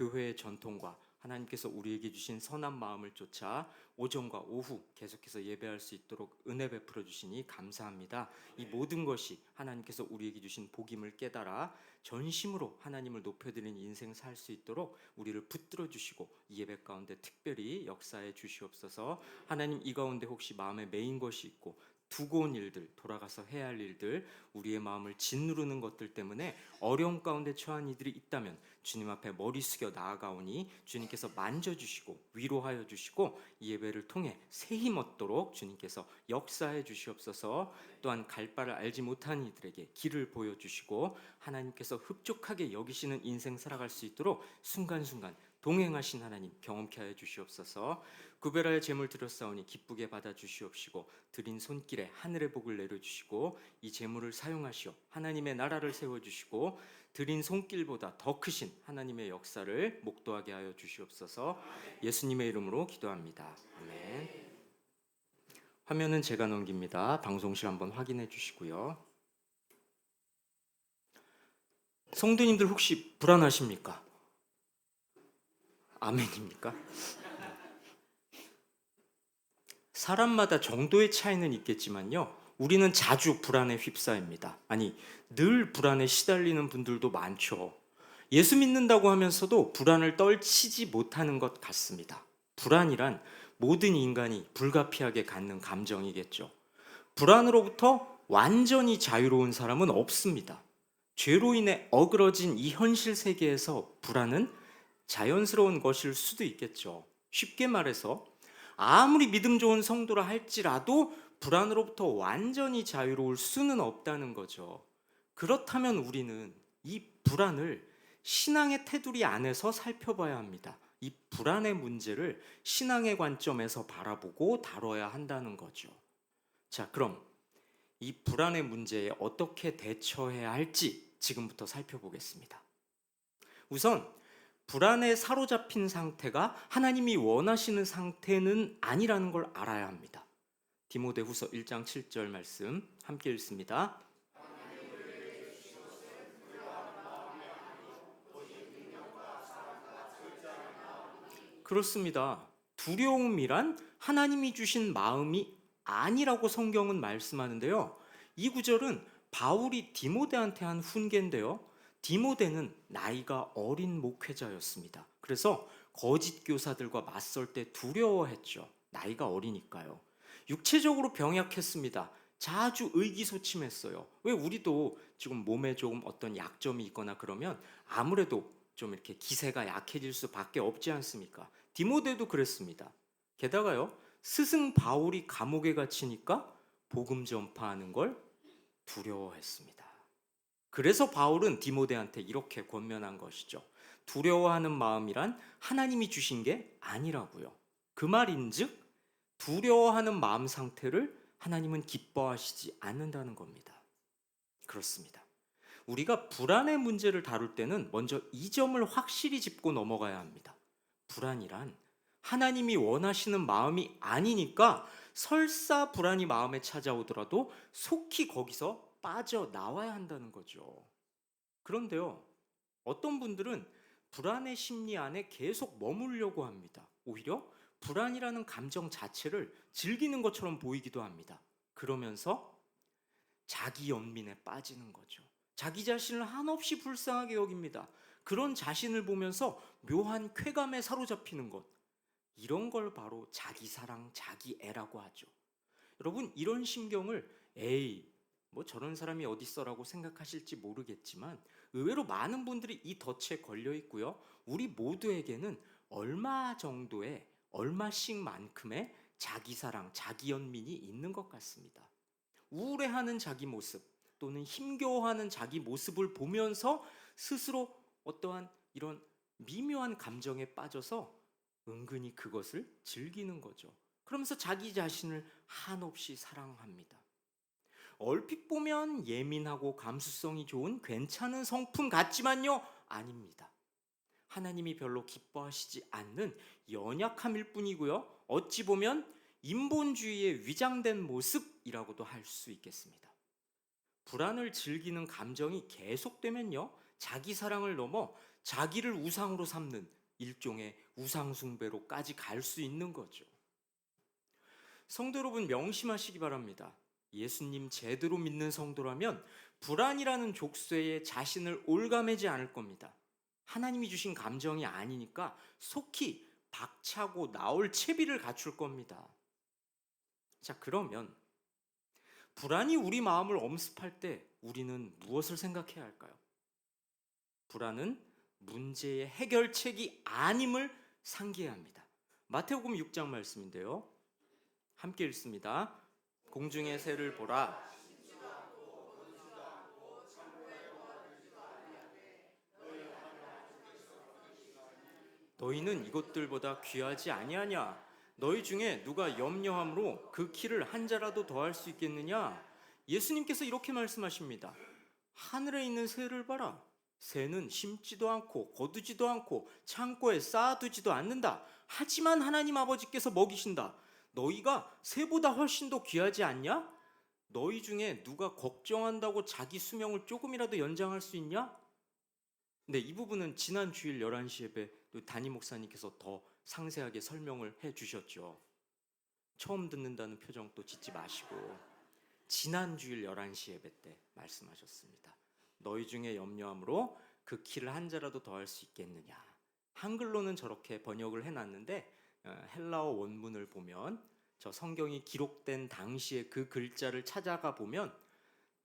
교회의 전통과 하나님께서 우리에게 주신 선한 마음을 쫓아 오전과 오후 계속해서 예배할 수 있도록 은혜 베풀어 주시니 감사합니다. 이 모든 것이 하나님께서 우리에게 주신 복임을 깨달아 전심으로 하나님을 높여드리는 인생 살 수 있도록 우리를 붙들어 주시고 이 예배 가운데 특별히 역사해 주시옵소서. 하나님, 이 가운데 혹시 마음에 메인 것이 있고 두고 온 일들, 돌아가서 해야 할 일들, 우리의 마음을 짓누르는 것들 때문에 어려움 가운데 처한 이들이 있다면 주님 앞에 머리 숙여 나아가오니 주님께서 만져주시고 위로하여 주시고 이 예배를 통해 새 힘 얻도록 주님께서 역사해 주시옵소서. 또한 갈 바를 알지 못한 이들에게 길을 보여주시고 하나님께서 흡족하게 여기시는 인생 살아갈 수 있도록 순간순간 동행하신 하나님 경험케 하여 주시옵소서. 구별하여 제물 드렸사오니 기쁘게 받아 주시옵시고 드린 손길에 하늘의 복을 내려주시고 이 제물을 사용하시어 하나님의 나라를 세워주시고 드린 손길보다 더 크신 하나님의 역사를 목도하게 하여 주시옵소서. 예수님의 이름으로 기도합니다. 아멘. 화면은 제가 넘깁니다. 방송실 한번 확인해 주시고요. 성도님들 혹시 불안하십니까? 아멘입니까? 사람마다 정도의 차이는 있겠지만요, 우리는 자주 불안에 휩싸입니다. 아니, 늘 불안에 시달리는 분들도 많죠. 예수 믿는다고 하면서도 불안을 떨치지 못하는 것 같습니다. 불안이란 모든 인간이 불가피하게 갖는 감정이겠죠. 불안으로부터 완전히 자유로운 사람은 없습니다. 죄로 인해 어그러진 이 현실 세계에서 불안은 자연스러운 것일 수도 있겠죠. 쉽게 말해서 아무리 믿음 좋은 성도라 할지라도 불안으로부터 완전히 자유로울 수는 없다는 거죠. 그렇다면 우리는 이 불안을 신앙의 테두리 안에서 살펴봐야 합니다. 이 불안의 문제를 신앙의 관점에서 바라보고 다뤄야 한다는 거죠. 자, 그럼 이 불안의 문제에 어떻게 대처해야 할지 지금부터 살펴보겠습니다. 우선 불안에 사로잡힌 상태가 하나님이 원하시는 상태는 아니라는 걸 알아야 합니다. 디모데후서 1장 7절 말씀 함께 읽습니다. 그렇습니다. 두려움이란 하나님이 주신 마음이 아니라고 성경은 말씀하는데요. 이 구절은 바울이 디모데한테 한 훈계인데요. 디모데는 나이가 어린 목회자였습니다. 그래서 거짓 교사들과 맞설 때 두려워했죠. 나이가 어리니까요. 육체적으로 병약했습니다. 자주 의기소침했어요. 왜 우리도 지금 몸에 조금 어떤 약점이 있거나 그러면 아무래도 좀 이렇게 기세가 약해질 수밖에 없지 않습니까? 디모데도 그랬습니다. 게다가요, 스승 바울이 감옥에 갇히니까 복음 전파하는 걸 두려워했습니다. 그래서 바울은 디모데한테 이렇게 권면한 것이죠. 두려워하는 마음이란 하나님이 주신 게 아니라고요. 그 말인즉 두려워하는 마음 상태를 하나님은 기뻐하시지 않는다는 겁니다. 그렇습니다. 우리가 불안의 문제를 다룰 때는 먼저 이 점을 확실히 짚고 넘어가야 합니다. 불안이란 하나님이 원하시는 마음이 아니니까 설사 불안이 마음에 찾아오더라도 속히 거기서 빠져나와야 한다는 거죠. 그런데요, 어떤 분들은 불안의 심리 안에 계속 머물려고 합니다. 오히려 불안이라는 감정 자체를 즐기는 것처럼 보이기도 합니다. 그러면서 자기 연민에 빠지는 거죠. 자기 자신을 한없이 불쌍하게 여깁니다. 그런 자신을 보면서 묘한 쾌감에 사로잡히는 것, 이런 걸 바로 자기 사랑, 자기 애라고 하죠. 여러분, 이런 심경을 에이, 뭐 저런 사람이 어딨어라고 생각하실지 모르겠지만 의외로 많은 분들이 이 덫에 걸려 있고요. 우리 모두에게는 얼마씩만큼의 자기 사랑, 자기 연민이 있는 것 같습니다. 우울해하는 자기 모습 또는 힘겨워하는 자기 모습을 보면서 스스로 어떠한 이런 미묘한 감정에 빠져서 은근히 그것을 즐기는 거죠. 그러면서 자기 자신을 한없이 사랑합니다. 얼핏 보면 예민하고 감수성이 좋은 괜찮은 성품 같지만요, 아닙니다. 하나님이 별로 기뻐하시지 않는 연약함일 뿐이고요. 어찌 보면 인본주의의 위장된 모습이라고도 할 수 있겠습니다. 불안을 즐기는 감정이 계속되면요, 자기 사랑을 넘어 자기를 우상으로 삼는 일종의 우상숭배로까지 갈 수 있는 거죠. 성도 여러분, 명심하시기 바랍니다. 예수님 제대로 믿는 성도라면 불안이라는 족쇄에 자신을 올가매지 않을 겁니다. 하나님이 주신 감정이 아니니까 속히 박차고 나올 채비를 갖출 겁니다. 자, 그러면 불안이 우리 마음을 엄습할 때 우리는 무엇을 생각해야 할까요? 불안은 문제의 해결책이 아님을 상기해야 합니다. 마태복음 6장 말씀인데요. 함께 읽습니다. 공중의 새를 보라. 너희는 이것들보다 귀하지 아니하냐? 너희 중에 누가 염려함으로 그 키를 한 자라도 더할 수 있겠느냐? 예수님께서 이렇게 말씀하십니다. 하늘에 있는 새를 봐라. 새는 심지도 않고 거두지도 않고 창고에 쌓아두지도 않는다. 하지만 하나님 아버지께서 먹이신다. 너희가 새보다 훨씬 더 귀하지 않냐? 너희 중에 누가 걱정한다고 자기 수명을 조금이라도 연장할 수 있냐? 네, 이 부분은 지난 주일 11시 예배 담임 목사님께서 더 상세하게 설명을 해 주셨죠. 처음 듣는다는 표정 또 짓지 마시고 지난 주일 11시 예배 때 말씀하셨습니다. 너희 중에 염려함으로 그 키를 한 자라도 더할 수 있겠느냐. 한글로는 저렇게 번역을 해놨는데 헬라어 원문을 보면 저 성경이 기록된 당시에 그 글자를 찾아가 보면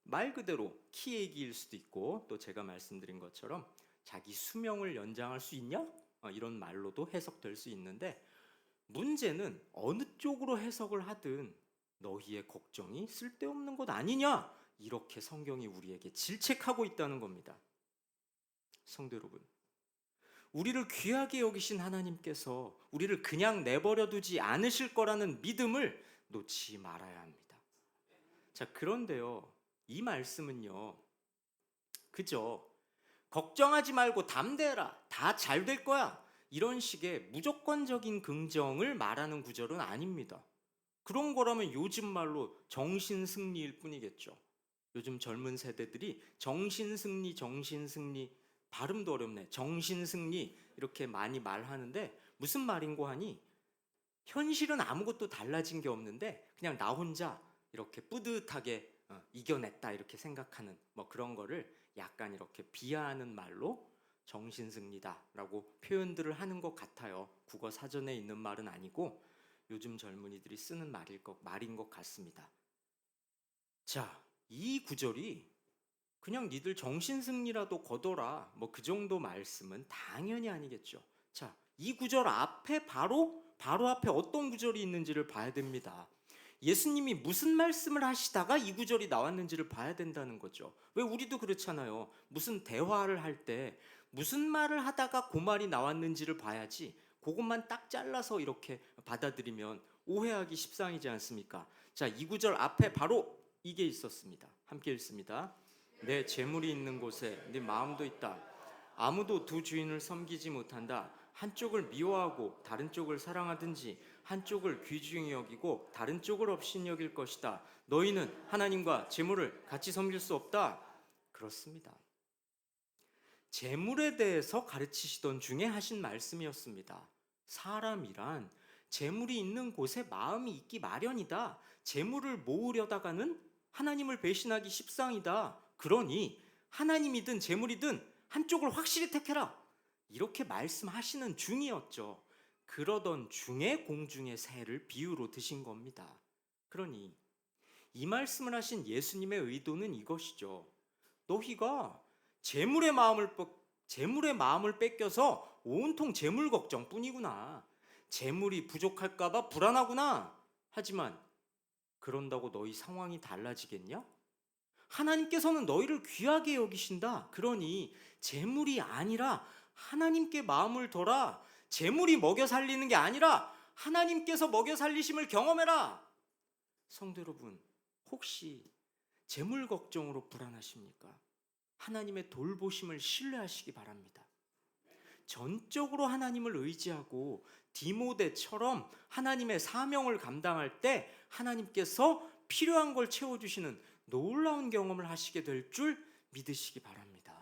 말 그대로 키 얘기일 수도 있고 또 제가 말씀드린 것처럼 자기 수명을 연장할 수 있냐? 이런 말로도 해석될 수 있는데 문제는 어느 쪽으로 해석을 하든 너희의 걱정이 쓸데없는 것 아니냐? 이렇게 성경이 우리에게 질책하고 있다는 겁니다. 성도 여러분, 우리를 귀하게 여기신 하나님께서 우리를 그냥 내버려 두지 않으실 거라는 믿음을 놓지 말아야 합니다. 자, 그런데요, 이 말씀은요, 그저 걱정하지 말고 담대해라, 다 잘 될 거야, 이런 식의 무조건적인 긍정을 말하는 구절은 아닙니다. 그런 거라면 요즘 말로 정신승리일 뿐이겠죠. 요즘 젊은 세대들이 정신승리 발음도 어렵네. 정신승리 이렇게 많이 말하는데 무슨 말인고 하니 현실은 아무것도 달라진 게 없는데 그냥 나 혼자 이렇게 뿌듯하게 이겨냈다 이렇게 생각하는 뭐 그런 거를 약간 이렇게 비하하는 말로 정신승리다라고 표현들을 하는 것 같아요. 국어 사전에 있는 말은 아니고 요즘 젊은이들이 쓰는 말인 것 같습니다. 자, 이 구절이 그냥 니들 정신승리라도 거둬라 뭐 그 정도 말씀은 당연히 아니겠죠. 자, 이 구절 앞에 바로 앞에 어떤 구절이 있는지를 봐야 됩니다. 예수님이 무슨 말씀을 하시다가 이 구절이 나왔는지를 봐야 된다는 거죠. 왜 우리도 그렇잖아요. 무슨 대화를 할 때 무슨 말을 하다가 그 말이 나왔는지를 봐야지 그것만 딱 잘라서 이렇게 받아들이면 오해하기 십상이지 않습니까? 자, 이 구절 앞에 바로 이게 있었습니다. 함께 읽습니다. 내 재물이 있는 곳에 네 마음도 있다. 아무도 두 주인을 섬기지 못한다. 한쪽을 미워하고 다른 쪽을 사랑하든지 한쪽을 귀중히 여기고 다른 쪽을 없인 여길 것이다. 너희는 하나님과 재물을 같이 섬길 수 없다. 그렇습니다. 재물에 대해서 가르치시던 중에 하신 말씀이었습니다. 사람이란 재물이 있는 곳에 마음이 있기 마련이다. 재물을 모으려다가는 하나님을 배신하기 십상이다. 그러니 하나님이든 재물이든 한쪽을 확실히 택해라. 이렇게 말씀하시는 중이었죠. 그러던 중에 공중의 새를 비유로 드신 겁니다. 그러니 이 말씀을 하신 예수님의 의도는 이것이죠. 너희가 재물의 마음을 뺏겨서 온통 재물 걱정뿐이구나. 재물이 부족할까봐 불안하구나. 하지만 그런다고 너희 상황이 달라지겠냐? 하나님께서는 너희를 귀하게 여기신다. 그러니 재물이 아니라 하나님께 마음을 둬라. 재물이 먹여 살리는 게 아니라 하나님께서 먹여 살리심을 경험해라. 성도 여러분, 혹시 재물 걱정으로 불안하십니까? 하나님의 돌보심을 신뢰하시기 바랍니다. 전적으로 하나님을 의지하고 디모데처럼 하나님의 사명을 감당할 때 하나님께서 필요한 걸 채워주시는 놀라운 경험을 하시게 될 줄 믿으시기 바랍니다.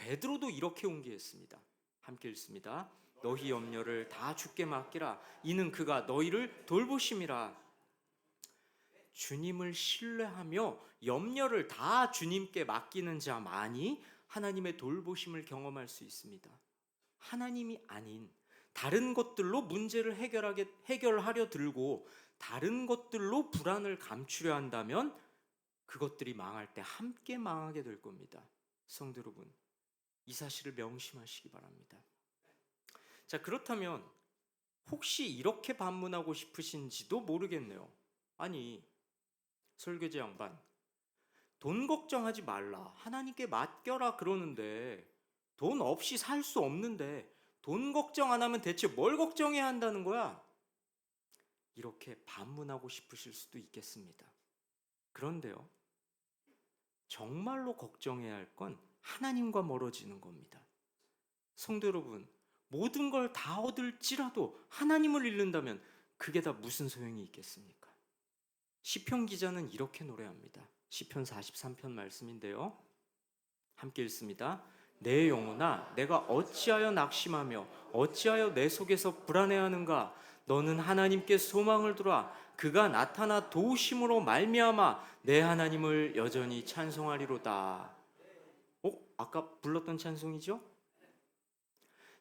베드로도 이렇게 옹기했습니다. 함께 읽습니다. 너희 염려를 다 주께 맡기라. 이는 그가 너희를 돌보심이라. 주님을 신뢰하며 염려를 다 주님께 맡기는 자만이 하나님의 돌보심을 경험할 수 있습니다. 하나님이 아닌 다른 것들로 문제를 해결하려 들고 다른 것들로 불안을 감추려 한다면 그것들이 망할 때 함께 망하게 될 겁니다. 성도 여러분, 이 사실을 명심하시기 바랍니다. 자, 그렇다면 혹시 이렇게 반문하고 싶으신지도 모르겠네요. 아니, 설교제 양반, 돈 걱정하지 말라, 하나님께 맡겨라 그러는데 돈 없이 살 수 없는데 돈 걱정 안 하면 대체 뭘 걱정해야 한다는 거야? 이렇게 반문하고 싶으실 수도 있겠습니다. 그런데요, 정말로 걱정해야 할 건 하나님과 멀어지는 겁니다. 성도 여러분, 모든 걸 다 얻을지라도 하나님을 잃는다면 그게 다 무슨 소용이 있겠습니까? 시편 기자는 이렇게 노래합니다. 시편 43편 말씀인데요, 함께 읽습니다. 내 영혼아, 내가 어찌하여 낙심하며 어찌하여 내 속에서 불안해하는가? 너는 하나님께 소망을 두라. 그가 나타나 도우심으로 말미암아 내 하나님을 여전히 찬송하리로다. 아까 불렀던 찬송이죠?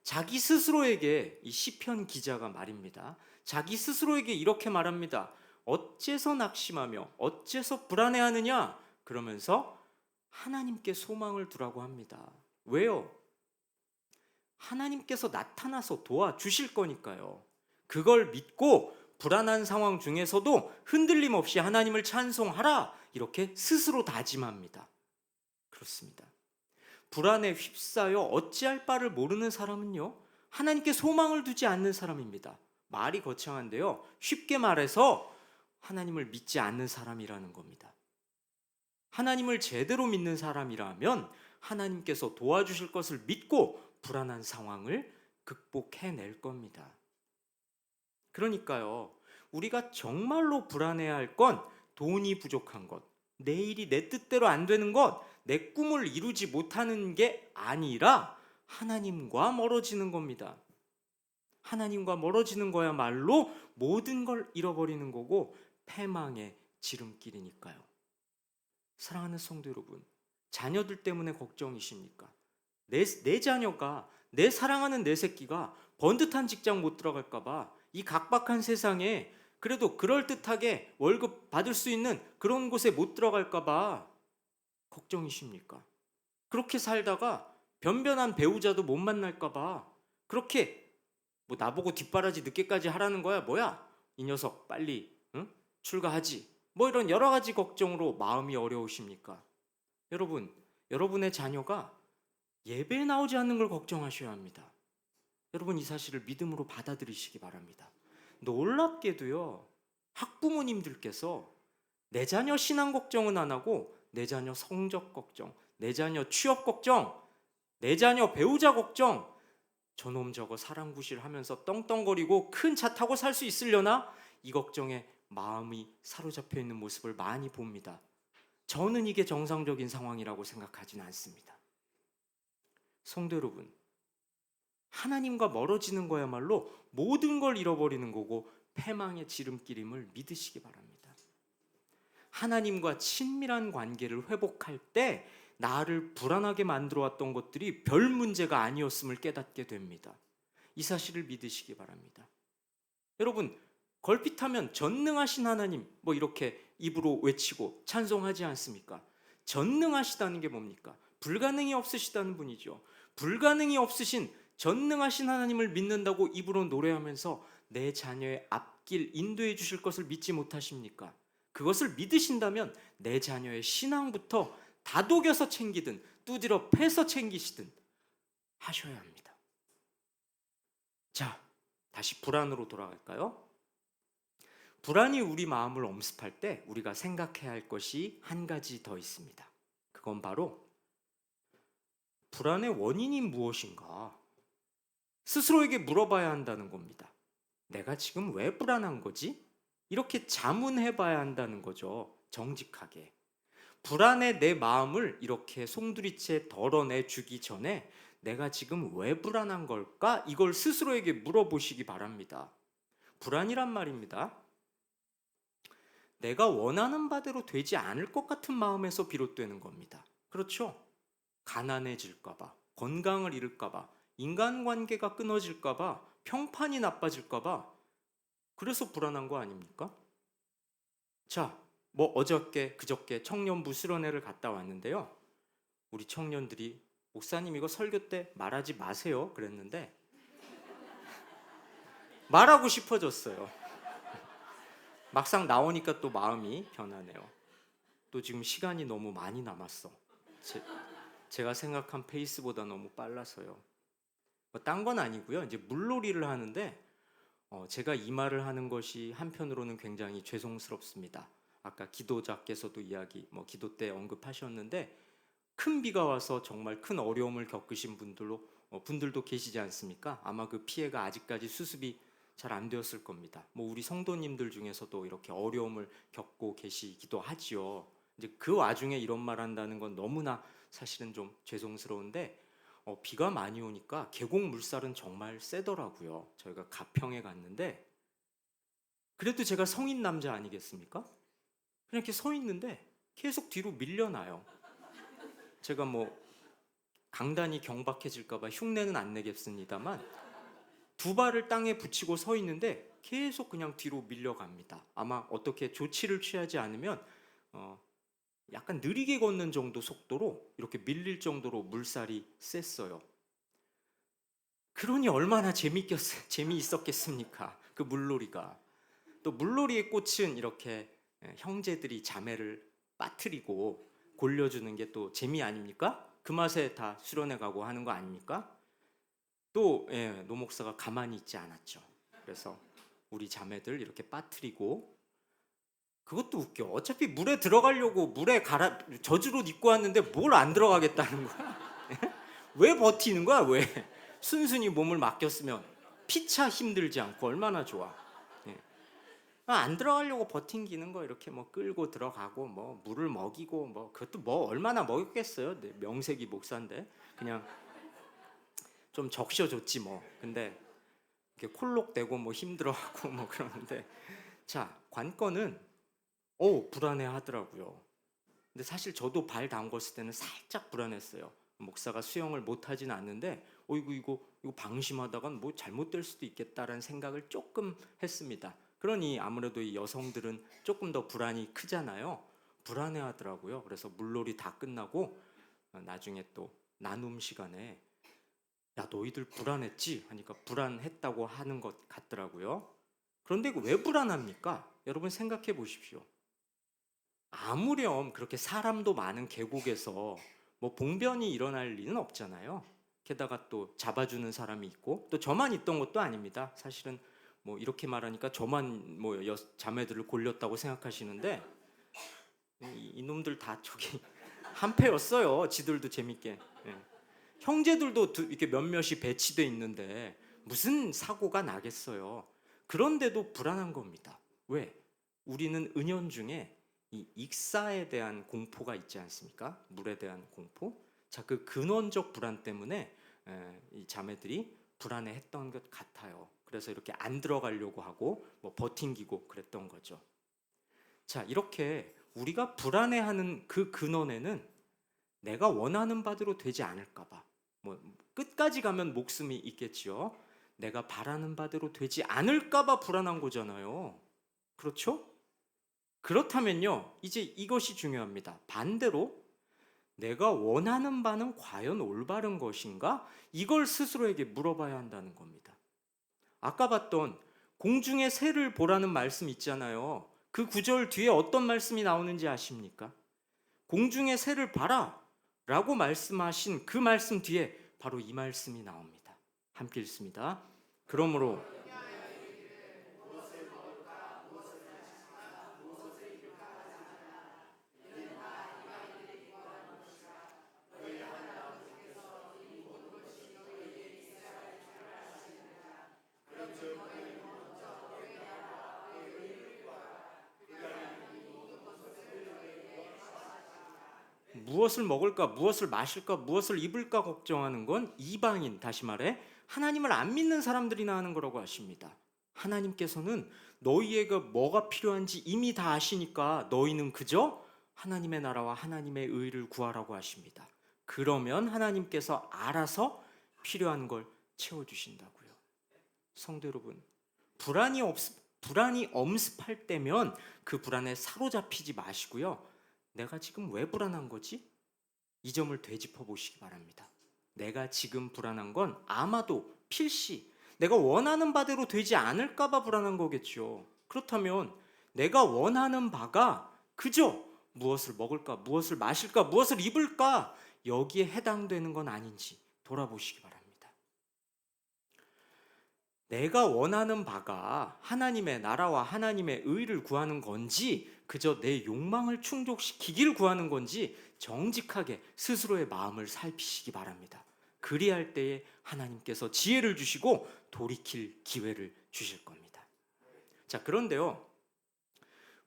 자기 스스로에게, 이 시편 기자가 말입니다. 자기 스스로에게 이렇게 말합니다. 어째서 낙심하며 어째서 불안해하느냐? 그러면서 하나님께 소망을 두라고 합니다. 왜요? 하나님께서 나타나서 도와주실 거니까요. 그걸 믿고 불안한 상황 중에서도 흔들림 없이 하나님을 찬송하라, 이렇게 스스로 다짐합니다. 그렇습니다. 불안에 휩싸여 어찌할 바를 모르는 사람은요, 하나님께 소망을 두지 않는 사람입니다. 말이 거창한데요, 쉽게 말해서 하나님을 믿지 않는 사람이라는 겁니다. 하나님을 제대로 믿는 사람이라면 하나님께서 도와주실 것을 믿고 불안한 상황을 극복해낼 겁니다. 그러니까요, 우리가 정말로 불안해야 할 건 돈이 부족한 것, 내 일이 내 뜻대로 안 되는 것, 내 꿈을 이루지 못하는 게 아니라 하나님과 멀어지는 겁니다. 하나님과 멀어지는 거야말로 모든 걸 잃어버리는 거고 패망의 지름길이니까요. 사랑하는 성도 여러분, 자녀들 때문에 걱정이십니까? 내 자녀가, 내 사랑하는 내 새끼가 번듯한 직장 못 들어갈까 봐, 이 각박한 세상에 그래도 그럴듯하게 월급 받을 수 있는 그런 곳에 못 들어갈까 봐 걱정이십니까? 그렇게 살다가 변변한 배우자도 못 만날까 봐 그렇게 나보고 뒷바라지 늦게까지 하라는 거야? 뭐야? 이 녀석 빨리 출가하지. 이런 여러 가지 걱정으로 마음이 어려우십니까? 여러분, 여러분의 자녀가 예배에 나오지 않는 걸 걱정하셔야 합니다. 여러분, 이 사실을 믿음으로 받아들이시기 바랍니다. 놀랍게도요, 학부모님들께서 내 자녀 신앙 걱정은 안 하고 내 자녀 성적 걱정, 내 자녀 취업 걱정, 내 자녀 배우자 걱정, 저놈 저거 사랑구실 하면서 떵떵거리고 큰 차 타고 살 수 있으려나? 이 걱정에 마음이 사로잡혀 있는 모습을 많이 봅니다. 저는 이게 정상적인 상황이라고 생각하지는 않습니다. 성도 여러분, 하나님과 멀어지는 거야말로 모든 걸 잃어버리는 거고 패망의 지름길임을 믿으시기 바랍니다. 하나님과 친밀한 관계를 회복할 때 나를 불안하게 만들어 왔던 것들이 별 문제가 아니었음을 깨닫게 됩니다. 이 사실을 믿으시기 바랍니다. 여러분, 걸핏하면 전능하신 하나님 이렇게 입으로 외치고 찬송하지 않습니까? 전능하시다는 게 뭡니까? 불가능이 없으시다는 분이죠. 불가능이 없으신 전능하신 하나님을 믿는다고 입으로 노래하면서 내 자녀의 앞길 인도해 주실 것을 믿지 못하십니까? 그것을 믿으신다면 내 자녀의 신앙부터 다독여서 챙기든 두드려 패서 챙기시든 하셔야 합니다. 자, 다시 불안으로 돌아갈까요? 불안이 우리 마음을 엄습할 때 우리가 생각해야 할 것이 한 가지 더 있습니다. 그건 바로 불안의 원인이 무엇인가? 스스로에게 물어봐야 한다는 겁니다. 내가 지금 왜 불안한 거지? 이렇게 자문해 봐야 한다는 거죠. 정직하게. 불안의 내 마음을 이렇게 송두리째 덜어내 주기 전에 내가 지금 왜 불안한 걸까? 이걸 스스로에게 물어보시기 바랍니다. 불안이란 말입니다. 내가 원하는 바대로 되지 않을 것 같은 마음에서 비롯되는 겁니다. 그렇죠? 가난해질까봐, 건강을 잃을까봐, 인간관계가 끊어질까봐, 평판이 나빠질까봐, 그래서 불안한 거 아닙니까? 자, 뭐 어저께 그저께 청년부 수련회를 갔다 왔는데요. 우리 청년들이 목사님 이거 설교 때 말하지 마세요 그랬는데 말하고 싶어졌어요. 막상 나오니까 또 마음이 변하네요. 또 지금 시간이 너무 많이 남았어. 제가 생각한 페이스보다 너무 빨라서요. 뭐 딴 건 아니고요. 이제 물놀이를 하는데 제가 이 말을 하는 것이 한편으로는 굉장히 죄송스럽습니다. 아까 기도자께서도 이야기, 기도 때 언급하셨는데 큰 비가 와서 정말 큰 어려움을 겪으신 분들도 계시지 않습니까? 아마 그 피해가 아직까지 수습이 잘 안 되었을 겁니다. 우리 성도님들 중에서도 이렇게 어려움을 겪고 계시기도 하지요. 이제 그 와중에 이런 말 한다는 건 너무나 사실은 좀 죄송스러운데 비가 많이 오니까 계곡 물살은 정말 세더라고요. 저희가 가평에 갔는데 그래도 제가 성인 남자 아니겠습니까? 그냥 이렇게 서 있는데 계속 뒤로 밀려나요. 제가 강단이 경박해질까봐 흉내는 안 내겠습니다만 두 발을 땅에 붙이고 서 있는데 계속 그냥 뒤로 밀려갑니다. 아마 어떻게 조치를 취하지 않으면 약간 느리게 걷는 정도 속도로 이렇게 밀릴 정도로 물살이 셌어요. 그러니 얼마나 재미있었겠습니까? 그 물놀이가. 또 물놀이의 꽃은 이렇게 형제들이 자매를 빠뜨리고 골려주는 게 또 재미 아닙니까? 그 맛에 다 수련회 가고 하는 거 아닙니까? 또 노 목사가 가만히 있지 않았죠. 그래서 우리 자매들 이렇게 빠뜨리고 그것도 웃겨. 어차피 물에 들어가려고 물에 저주로 입고 왔는데 뭘 안 들어가겠다는 거야? 왜 버티는 거야? 왜? 순순히 몸을 맡겼으면 피차 힘들지 않고 얼마나 좋아. 안 들어가려고 버팅기는 거 이렇게 끌고 들어가고 물을 먹이고 그것도 얼마나 먹였겠어요. 명색이 목사인데 그냥 좀 적셔줬지 근데 이렇게 콜록대고 힘들어하고 그러는데 자 관건은 불안해 하더라고요. 근데 사실 저도 발 담궜을 때는 살짝 불안했어요. 목사가 수영을 못하진 않는데 이거 방심하다간 잘못될 수도 있겠다라는 생각을 조금 했습니다. 그러니 아무래도 이 여성들은 조금 더 불안이 크잖아요. 불안해 하더라고요. 그래서 물놀이 다 끝나고 나중에 또 나눔 시간에 야 너희들 불안했지? 하니까 불안했다고 하는 것 같더라고요. 그런데 이거 왜 불안합니까? 여러분 생각해 보십시오. 아무렴 그렇게 사람도 많은 계곡에서 봉변이 일어날 리는 없잖아요. 게다가 또 잡아주는 사람이 있고 또 저만 있던 것도 아닙니다. 사실은 이렇게 말하니까 저만 자매들을 골렸다고 생각하시는데 이놈들 다 저기 한패였어요. 지들도 재밌게. 형제들도 이렇게 몇몇이 배치돼 있는데 무슨 사고가 나겠어요. 그런데도 불안한 겁니다. 왜? 우리는 은연중에 이 익사에 대한 공포가 있지 않습니까? 물에 대한 공포. 자, 그 근원적 불안 때문에 이 자매들이 불안해했던 것 같아요. 그래서 이렇게 안 들어가려고 하고 버팅기고 그랬던 거죠. 자, 이렇게 우리가 불안해하는 그 근원에는 내가 원하는 바대로 되지 않을까봐 끝까지 가면 목숨이 있겠지요. 내가 바라는 바대로 되지 않을까봐 불안한 거잖아요. 그렇죠? 그렇다면요, 이제 이것이 중요합니다. 반대로 내가 원하는 바는 과연 올바른 것인가? 이걸 스스로에게 물어봐야 한다는 겁니다. 아까 봤던 공중의 새를 보라는 말씀 있잖아요. 그 구절 뒤에 어떤 말씀이 나오는지 아십니까? 공중의 새를 봐라 라고 말씀하신 그 말씀 뒤에 바로 이 말씀이 나옵니다. 함께 읽습니다. 그러므로 무엇을 먹을까, 무엇을 마실까, 무엇을 입을까 걱정하는 건 이방인, 다시 말해 하나님을 안 믿는 사람들이나 하는 거라고 하십니다. 하나님께서는 너희에게 뭐가 필요한지 이미 다 아시니까 너희는 그저 하나님의 나라와 하나님의 의를 구하라고 하십니다. 그러면 하나님께서 알아서 필요한 걸 채워주신다고요. 성도 여러분, 불안이 엄습할 때면 그 불안에 사로잡히지 마시고요. 내가 지금 왜 불안한 거지? 이 점을 되짚어 보시기 바랍니다. 내가 지금 불안한 건 아마도 필시 내가 원하는 바대로 되지 않을까 봐 불안한 거겠죠. 그렇다면 내가 원하는 바가 그저 무엇을 먹을까, 무엇을 마실까, 무엇을 입을까 여기에 해당되는 건 아닌지 돌아보시기 바랍니다. 내가 원하는 바가 하나님의 나라와 하나님의 의를 구하는 건지 그저 내 욕망을 충족시키길 구하는 건지 정직하게 스스로의 마음을 살피시기 바랍니다. 그리할 때에 하나님께서 지혜를 주시고 돌이킬 기회를 주실 겁니다. 자, 그런데요,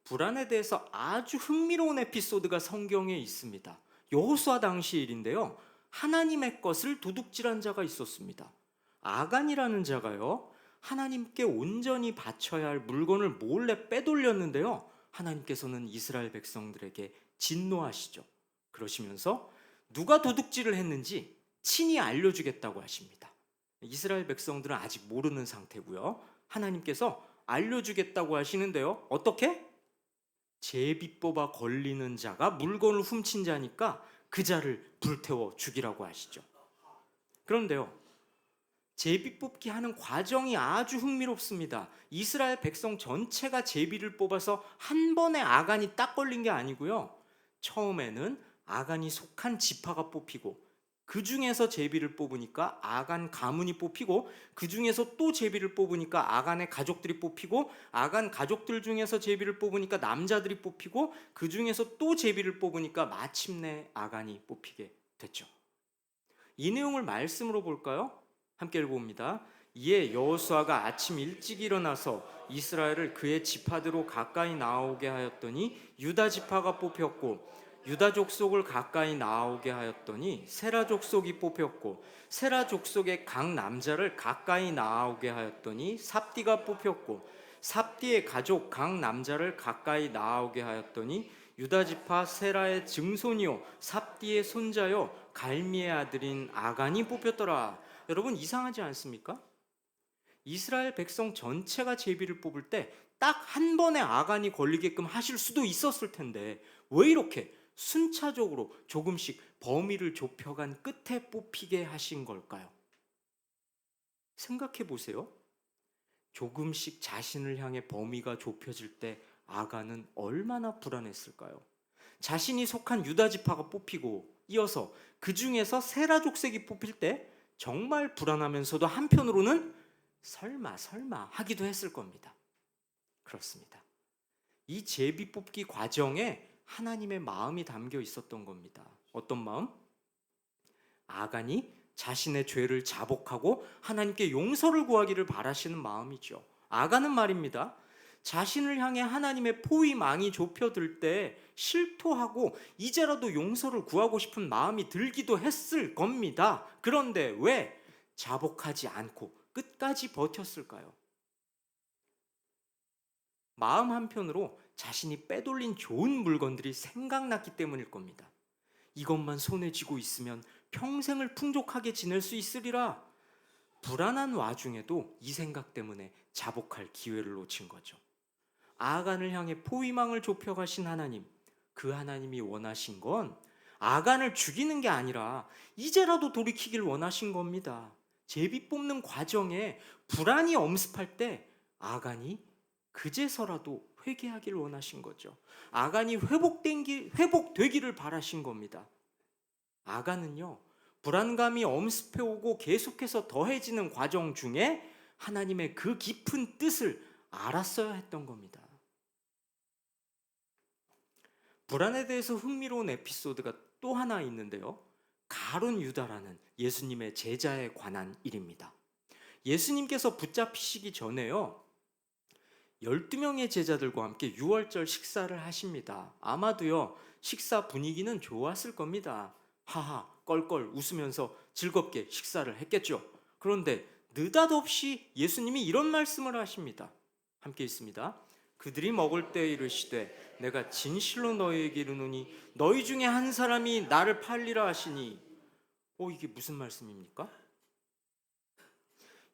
불안에 대해서 아주 흥미로운 에피소드가 성경에 있습니다. 여호수아 당시 일인데요, 하나님의 것을 도둑질한 자가 있었습니다. 아간이라는 자가요, 하나님께 온전히 바쳐야 할 물건을 몰래 빼돌렸는데요, 하나님께서는 이스라엘 백성들에게 진노하시죠. 그러시면서 누가 도둑질을 했는지 친히 알려주겠다고 하십니다. 이스라엘 백성들은 아직 모르는 상태고요, 하나님께서 알려주겠다고 하시는데요, 어떻게? 제비 뽑아 걸리는 자가 물건을 훔친 자니까 그 자를 불태워 죽이라고 하시죠. 그런데요, 제비 뽑기 하는 과정이 아주 흥미롭습니다. 이스라엘 백성 전체가 제비를 뽑아서 한 번에 아간이 딱 걸린 게 아니고요, 처음에는 아간이 속한 지파가 뽑히고 그 중에서 제비를 뽑으니까 아간 가문이 뽑히고 그 중에서 또 제비를 뽑으니까 아간의 가족들이 뽑히고 아간 가족들 중에서 제비를 뽑으니까 남자들이 뽑히고 그 중에서 또 제비를 뽑으니까 마침내 아간이 뽑히게 됐죠. 이 내용을 말씀으로 볼까요? 함께 읽어봅니다. 이에 여호수아가 아침 일찍 일어나서 이스라엘을 그의 지파대로 가까이 나오게 하였더니 유다 지파가 뽑혔고 유다 족속을 가까이 나오게 하였더니 세라 족속이 뽑혔고 세라 족속의 각 남자를 가까이 나오게 하였더니 삽디가 뽑혔고 삽디의 가족 각 남자를 가까이 나오게 하였더니 유다 지파 세라의 증손이요 삽디의 손자요 갈미의 아들인 아간이 뽑혔더라. 여러분, 이상하지 않습니까? 이스라엘 백성 전체가 제비를 뽑을 때 딱 한 번에 아간이 걸리게끔 하실 수도 있었을 텐데 왜 이렇게 순차적으로 조금씩 범위를 좁혀간 끝에 뽑히게 하신 걸까요? 생각해 보세요. 조금씩 자신을 향해 범위가 좁혀질 때 아간은 얼마나 불안했을까요? 자신이 속한 유다 지파가 뽑히고 이어서 그 중에서 세라 족속이 뽑힐 때 정말 불안하면서도 한편으로는 설마 하기도 했을 겁니다. 그렇습니다. 이 제비 뽑기 과정에 하나님의 마음이 담겨 있었던 겁니다. 어떤 마음? 아간이 자신의 죄를 자복하고 하나님께 용서를 구하기를 바라시는 마음이죠. 아간은 말입니다, 자신을 향해 하나님의 포위망이 좁혀들 때 실토하고 이제라도 용서를 구하고 싶은 마음이 들기도 했을 겁니다. 그런데 왜 자복하지 않고 끝까지 버텼을까요? 마음 한편으로 자신이 빼돌린 좋은 물건들이 생각났기 때문일 겁니다. 이것만 손에 쥐고 있으면 평생을 풍족하게 지낼 수 있으리라. 불안한 와중에도 이 생각 때문에 자복할 기회를 놓친 거죠. 아간을 향해 포위망을 좁혀가신 하나님, 그 하나님이 원하신 건 아간을 죽이는 게 아니라 이제라도 돌이키길 원하신 겁니다. 제비 뽑는 과정에 불안이 엄습할 때 아간이 그제서라도 회개하길 원하신 거죠. 아간이 회복되기를 바라신 겁니다. 아간은요, 불안감이 엄습해오고 계속해서 더해지는 과정 중에 하나님의 그 깊은 뜻을 알았어야 했던 겁니다. 불안에 대해서 흥미로운 에피소드가 또 하나 있는데요, 가룟 유다라는 예수님의 제자에 관한 일입니다. 예수님께서 붙잡히시기 전에요, 12명의 제자들과 함께 유월절 식사를 하십니다. 아마도요, 식사 분위기는 좋았을 겁니다. 하하, 껄껄 웃으면서 즐겁게 식사를 했겠죠. 그런데 느닷없이 예수님이 이런 말씀을 하십니다. 함께 있습니다. 그들이 먹을 때 이르시되 내가 진실로 너희에게 이르노니 너희 중에 한 사람이 나를 팔리라 하시니. 이게 무슨 말씀입니까?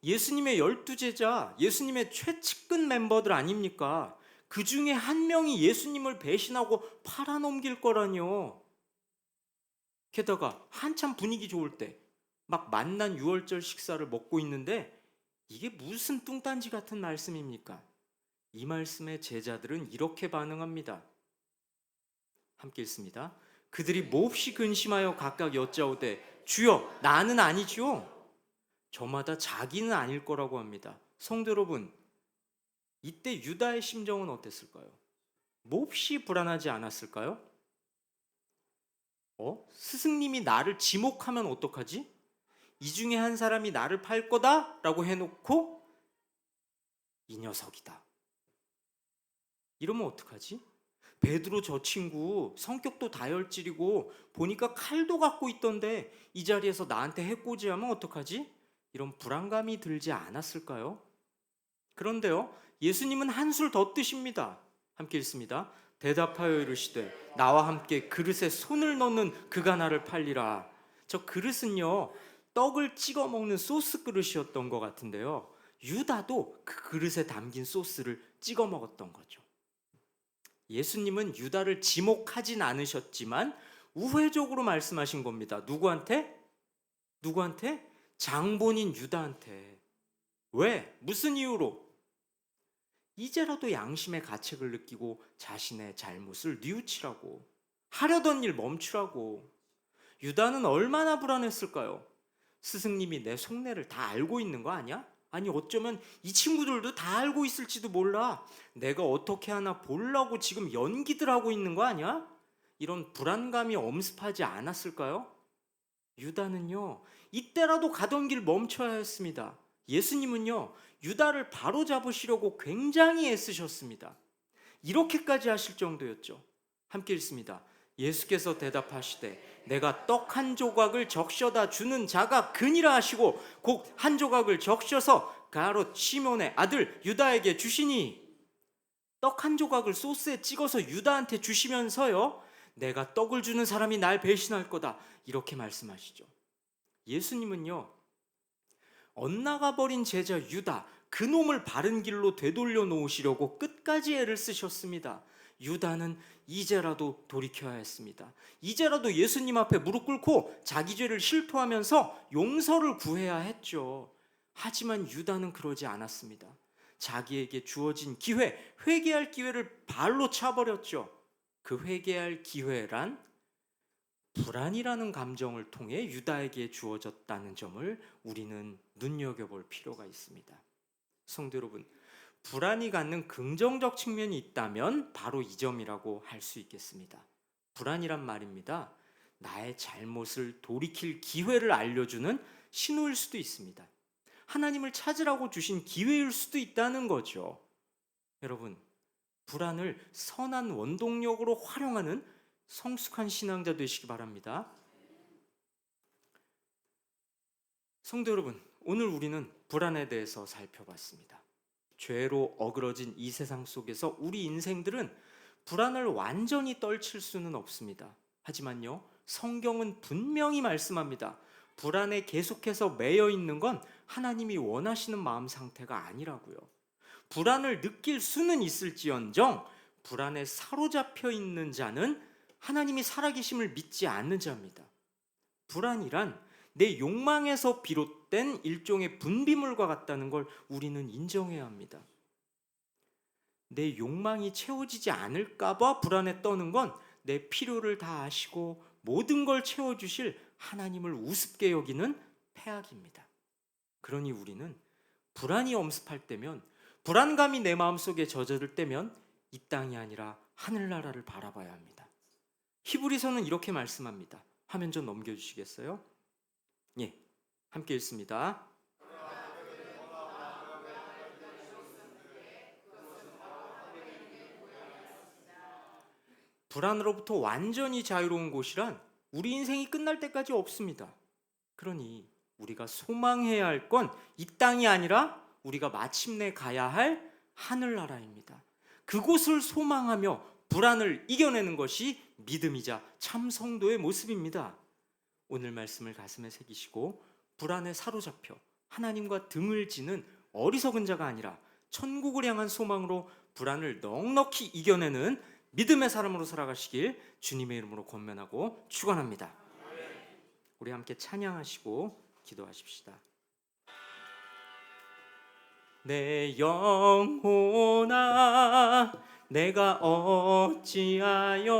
예수님의 12제자, 예수님의 최측근 멤버들 아닙니까? 그 중에 한 명이 예수님을 배신하고 팔아넘길 거라뇨. 게다가 한참 분위기 좋을 때 막 만난 유월절 식사를 먹고 있는데 이게 무슨 뚱딴지 같은 말씀입니까? 이 말씀에 제자들은 이렇게 반응합니다. 함께 읽습니다. 그들이 몹시 근심하여 각각 여짜오되 주여 나는 아니지요. 저마다 자기는 아닐 거라고 합니다. 성도 여러분, 이때 유다의 심정은 어땠을까요? 몹시 불안하지 않았을까요? 스승님이 나를 지목하면 어떡하지? 이 중에 한 사람이 나를 팔 거다 라고 해놓고 이 녀석이다. 이러면 어떡하지? 베드로 저 친구 성격도 다혈질이고 보니까 칼도 갖고 있던데 이 자리에서 나한테 해코지하면 어떡하지? 이런 불안감이 들지 않았을까요? 그런데요, 예수님은 한술 더 뜨십니다. 함께 읽습니다. 대답하여 이르시되 나와 함께 그릇에 손을 넣는 그가 나를 팔리라. 저 그릇은요, 떡을 찍어 먹는 소스 그릇이었던 것 같은데요, 유다도 그 그릇에 담긴 소스를 찍어 먹었던 거죠. 예수님은 유다를 지목하진 않으셨지만 우회적으로 말씀하신 겁니다. 누구한테? 장본인 유다한테. 왜? 무슨 이유로? 이제라도 양심의 가책을 느끼고 자신의 잘못을 뉘우치라고, 하려던 일 멈추라고. 유다는 얼마나 불안했을까요? 스승님이 내 속내를 다 알고 있는 거 아니야? 아니 어쩌면 이 친구들도 다 알고 있을지도 몰라. 내가 어떻게 하나 보려고 지금 연기들 하고 있는 거 아니야? 이런 불안감이 엄습하지 않았을까요? 유다는요, 이때라도 가던 길 멈춰야 했습니다. 예수님은요, 유다를 바로 잡으시려고 굉장히 애쓰셨습니다. 이렇게까지 하실 정도였죠. 함께 읽습니다. 예수께서 대답하시되 내가 떡 한 조각을 적셔다 주는 자가 그니라 하시고 곧 한 조각을 적셔서 가롯 시몬의 아들 유다에게 주시니. 떡 한 조각을 소스에 찍어서 유다한테 주시면서요, 내가 떡을 주는 사람이 날 배신할 거다, 이렇게 말씀하시죠. 예수님은요, 엇나가 버린 제자 유다, 그놈을 바른 길로 되돌려 놓으시려고 끝까지 애를 쓰셨습니다. 유다는 이제라도 돌이켜야 했습니다. 이제라도 예수님 앞에 무릎 꿇고 자기 죄를 실토하면서 용서를 구해야 했죠. 하지만 유다는 그러지 않았습니다. 자기에게 주어진 기회, 회개할 기회를 발로 차버렸죠. 그 회개할 기회란 불안이라는 감정을 통해 유다에게 주어졌다는 점을 우리는 눈여겨볼 필요가 있습니다. 성도 여러분, 불안이 갖는 긍정적 측면이 있다면 바로 이 점이라고 할 수 있겠습니다. 불안이란 말입니다, 나의 잘못을 돌이킬 기회를 알려주는 신호일 수도 있습니다. 하나님을 찾으라고 주신 기회일 수도 있다는 거죠. 여러분, 불안을 선한 원동력으로 활용하는 성숙한 신앙자 되시기 바랍니다. 성도 여러분, 오늘 우리는 불안에 대해서 살펴봤습니다. 죄로 어그러진 이 세상 속에서 우리 인생들은 불안을 완전히 떨칠 수는 없습니다. 하지만요, 성경은 분명히 말씀합니다. 불안에 계속해서 매여 있는 건 하나님이 원하시는 마음 상태가 아니라고요. 불안을 느낄 수는 있을지언정 불안에 사로잡혀 있는 자는 하나님이 살아계심을 믿지 않는 자입니다. 불안이란 내 욕망에서 비롯된 일종의 분비물과 같다는 걸 우리는 인정해야 합니다. 내 욕망이 채워지지 않을까봐 불안에 떠는 건 내 필요를 다 아시고 모든 걸 채워주실 하나님을 우습게 여기는 패악입니다. 그러니 우리는 불안이 엄습할 때면, 불안감이 내 마음속에 젖어들 때면 이 땅이 아니라 하늘나라를 바라봐야 합니다. 히브리서는 이렇게 말씀합니다. 화면 좀 넘겨주시겠어요? 예, 함께 읽습니다. 불안으로부터 완전히 자유로운 곳이란 우리 인생이 끝날 때까지 없습니다. 그러니 우리가 소망해야 할 건 이 땅이 아니라 우리가 마침내 가야 할 하늘나라입니다. 그곳을 소망하며 불안을 이겨내는 것이 믿음이자 참 성도의 모습입니다. 오늘 말씀을 가슴에 새기시고 불안에 사로잡혀 하나님과 등을 지는 어리석은 자가 아니라 천국을 향한 소망으로 불안을 넉넉히 이겨내는 믿음의 사람으로 살아가시길 주님의 이름으로 권면하고 축원합니다. 우리 함께 찬양하시고 기도하십시다. 내 영혼아, 내가 어찌하여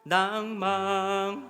낭망하